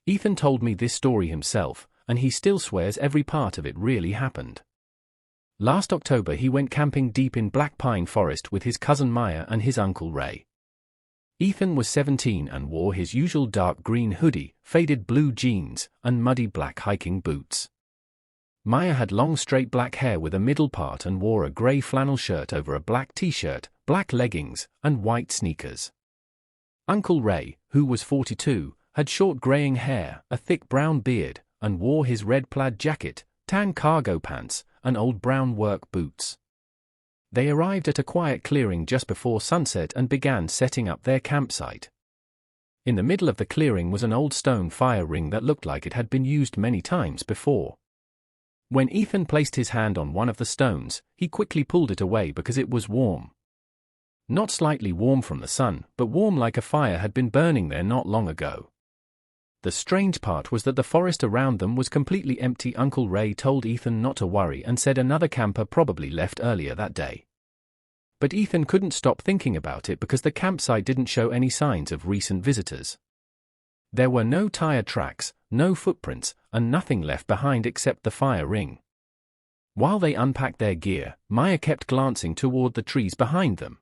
Ethan told me this story himself, and he still swears every part of it really happened. Last October he went camping deep in Blackpine Forest with his cousin Maya and his uncle Ray. Ethan was 17 and wore his usual dark green hoodie, faded blue jeans, and muddy black hiking boots. Maya had long straight black hair with a middle part and wore a grey flannel shirt over a black t-shirt, black leggings, and white sneakers. Uncle Ray, who was 42, had short greying hair, a thick brown beard, and wore his red plaid jacket, tan cargo pants, and old brown work boots. They arrived at a quiet clearing just before sunset and began setting up their campsite. In the middle of the clearing was an old stone fire ring that looked like it had been used many times before. When Ethan placed his hand on one of the stones, he quickly pulled it away because it was warm. Not slightly warm from the sun, but warm like a fire had been burning there not long ago. The strange part was that the forest around them was completely empty. Uncle Ray told Ethan not to worry and said another camper probably left earlier that day. But Ethan couldn't stop thinking about it because the campsite didn't show any signs of recent visitors. There were no tire tracks, no footprints, and nothing left behind except the fire ring. While they unpacked their gear, Maya kept glancing toward the trees behind them.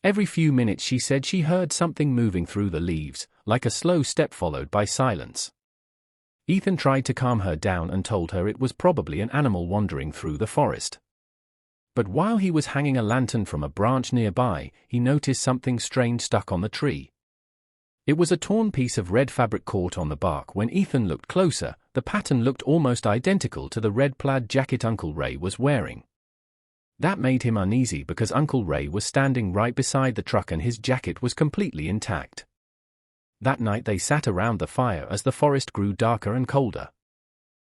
Every few minutes she said she heard something moving through the leaves, like a slow step followed by silence. Ethan tried to calm her down and told her it was probably an animal wandering through the forest. But while he was hanging a lantern from a branch nearby, he noticed something strange stuck on the tree. It was a torn piece of red fabric caught on the bark. When Ethan looked closer, the pattern looked almost identical to the red plaid jacket Uncle Ray was wearing. That made him uneasy because Uncle Ray was standing right beside the truck and his jacket was completely intact. That night they sat around the fire as the forest grew darker and colder.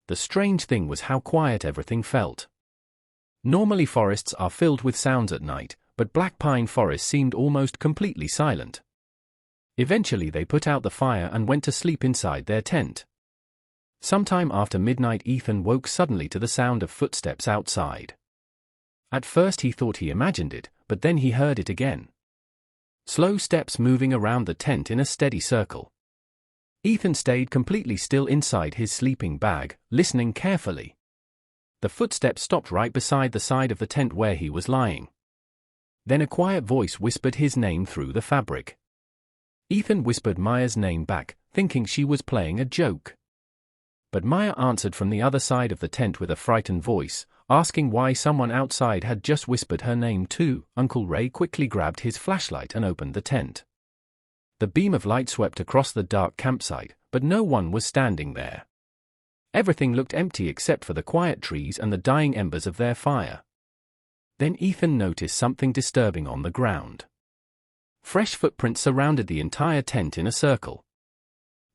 The strange thing was how quiet everything felt. Normally forests are filled with sounds at night, but Blackpine Forest seemed almost completely silent. Eventually they put out the fire and went to sleep inside their tent. Sometime after midnight Ethan woke suddenly to the sound of footsteps outside. At first he thought he imagined it, but then he heard it again. Slow steps moving around the tent in a steady circle. Ethan stayed completely still inside his sleeping bag, listening carefully. The footsteps stopped right beside the side of the tent where he was lying. Then a quiet voice whispered his name through the fabric. Ethan whispered Maya's name back, thinking she was playing a joke. But Maya answered from the other side of the tent with a frightened voice, asking why someone outside had just whispered her name too. Uncle Ray quickly grabbed his flashlight and opened the tent. The beam of light swept across the dark campsite, but no one was standing there. Everything looked empty except for the quiet trees and the dying embers of their fire. Then Ethan noticed something disturbing on the ground. Fresh footprints surrounded the entire tent in a circle.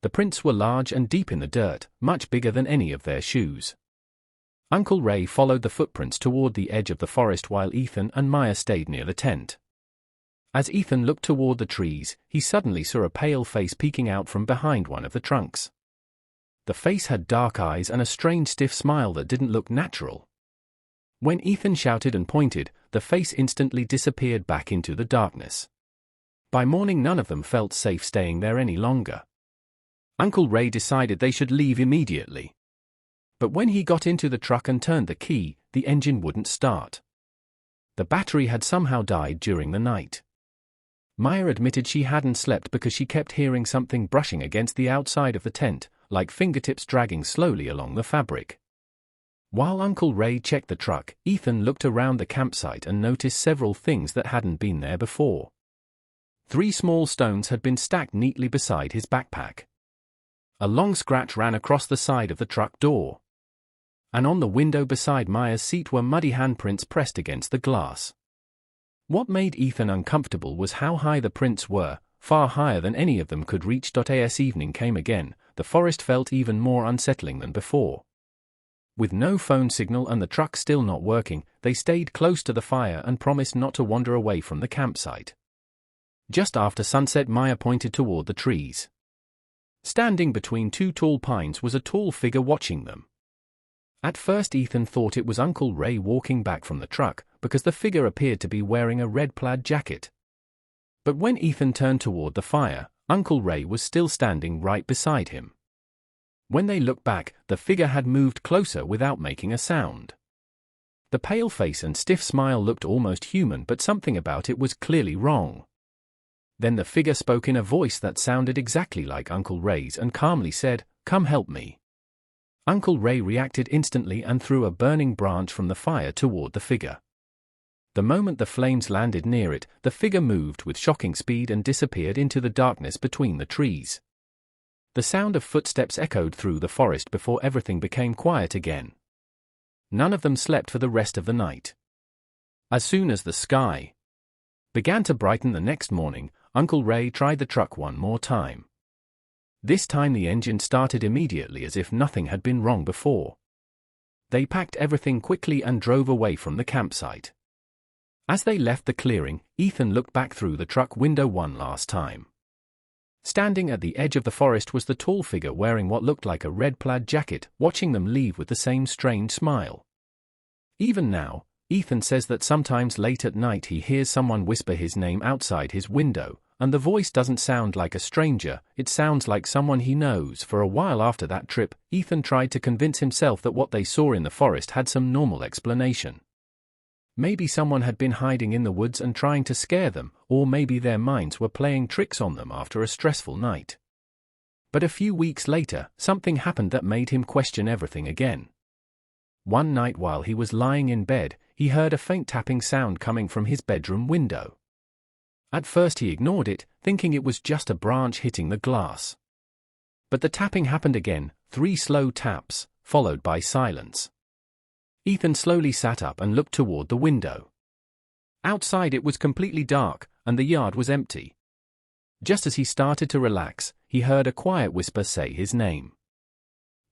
The prints were large and deep in the dirt, much bigger than any of their shoes. Uncle Ray followed the footprints toward the edge of the forest while Ethan and Maya stayed near the tent. As Ethan looked toward the trees, he suddenly saw a pale face peeking out from behind one of the trunks. The face had dark eyes and a strange stiff smile that didn't look natural. When Ethan shouted and pointed, the face instantly disappeared back into the darkness. By morning none of them felt safe staying there any longer. Uncle Ray decided they should leave immediately. But when he got into the truck and turned the key, the engine wouldn't start. The battery had somehow died during the night. Maya admitted she hadn't slept because she kept hearing something brushing against the outside of the tent, like fingertips dragging slowly along the fabric. While Uncle Ray checked the truck, Ethan looked around the campsite and noticed several things that hadn't been there before. 3 small stones had been stacked neatly beside his backpack. A long scratch ran across the side of the truck door. And on the window beside Maya's seat were muddy handprints pressed against the glass. What made Ethan uncomfortable was how high the prints were, far higher than any of them could reach. As evening came again, the forest felt even more unsettling than before. With no phone signal and the truck still not working, they stayed close to the fire and promised not to wander away from the campsite. Just after sunset, Maya pointed toward the trees. Standing between 2 tall pines was a tall figure watching them. At first Ethan thought it was Uncle Ray walking back from the truck, because the figure appeared to be wearing a red plaid jacket. But when Ethan turned toward the fire, Uncle Ray was still standing right beside him. When they looked back, the figure had moved closer without making a sound. The pale face and stiff smile looked almost human, but something about it was clearly wrong. Then the figure spoke in a voice that sounded exactly like Uncle Ray's and calmly said, "Come help me." Uncle Ray reacted instantly and threw a burning branch from the fire toward the figure. The moment the flames landed near it, the figure moved with shocking speed and disappeared into the darkness between the trees. The sound of footsteps echoed through the forest before everything became quiet again. None of them slept for the rest of the night. As soon as the sky began to brighten the next morning, Uncle Ray tried the truck one more time. This time the engine started immediately as if nothing had been wrong before. They packed everything quickly and drove away from the campsite. As they left the clearing, Ethan looked back through the truck window one last time. Standing at the edge of the forest was the tall figure wearing what looked like a red plaid jacket, watching them leave with the same strange smile. Even now, Ethan says that sometimes late at night he hears someone whisper his name outside his window, and the voice doesn't sound like a stranger, it sounds like someone he knows. For a while after that trip, Ethan tried to convince himself that what they saw in the forest had some normal explanation. Maybe someone had been hiding in the woods and trying to scare them, or maybe their minds were playing tricks on them after a stressful night. But a few weeks later, something happened that made him question everything again. One night while he was lying in bed, he heard a faint tapping sound coming from his bedroom window. At first he ignored it, thinking it was just a branch hitting the glass. But the tapping happened again, 3 slow taps, followed by silence. Ethan slowly sat up and looked toward the window. Outside it was completely dark, and the yard was empty. Just as he started to relax, he heard a quiet whisper say his name.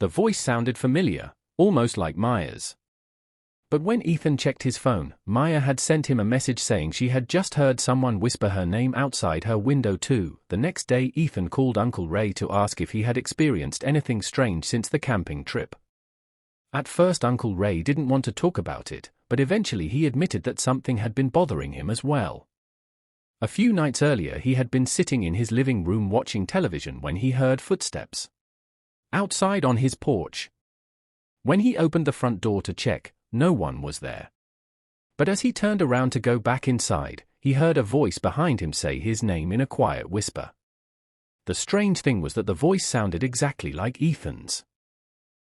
The voice sounded familiar, almost like Maya's. But when Ethan checked his phone, Maya had sent him a message saying she had just heard someone whisper her name outside her window too. The next day Ethan called Uncle Ray to ask if he had experienced anything strange since the camping trip. At first Uncle Ray didn't want to talk about it, but eventually he admitted that something had been bothering him as well. A few nights earlier he had been sitting in his living room watching television when he heard footsteps outside on his porch. When he opened the front door to check, no one was there. But as he turned around to go back inside, he heard a voice behind him say his name in a quiet whisper. The strange thing was that the voice sounded exactly like Ethan's.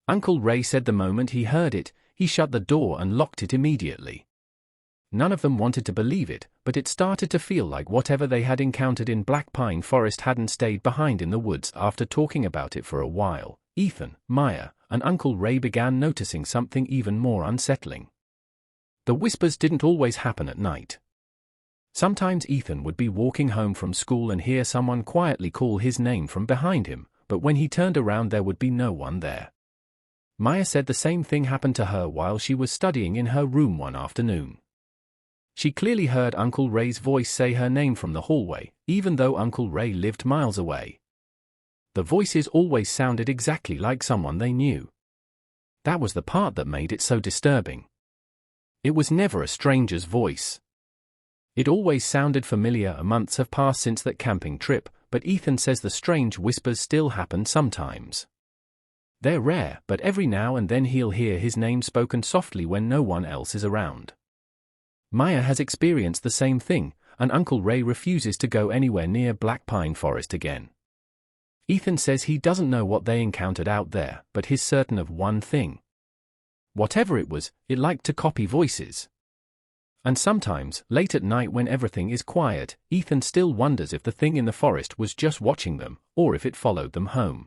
Uncle Ray said the moment he heard it, he shut the door and locked it immediately. None of them wanted to believe it, but it started to feel like whatever they had encountered in Blackpine Forest hadn't stayed behind in the woods. After talking about it for a while, Ethan, Maya, and Uncle Ray began noticing something even more unsettling. The whispers didn't always happen at night. Sometimes Ethan would be walking home from school and hear someone quietly call his name from behind him, but when he turned around there would be no one there. Maya said the same thing happened to her while she was studying in her room one afternoon. She clearly heard Uncle Ray's voice say her name from the hallway, even though Uncle Ray lived miles away. The voices always sounded exactly like someone they knew. That was the part that made it so disturbing. It was never a stranger's voice. It always sounded familiar. Months have passed since that camping trip, but Ethan says the strange whispers still happen sometimes. They're rare, but every now and then he'll hear his name spoken softly when no one else is around. Maya has experienced the same thing, and Uncle Ray refuses to go anywhere near Blackpine Forest again. Ethan says he doesn't know what they encountered out there, but he's certain of one thing. Whatever it was, it liked to copy voices. And sometimes, late at night when everything is quiet, Ethan still wonders if the thing in the forest was just watching them, or if it followed them home.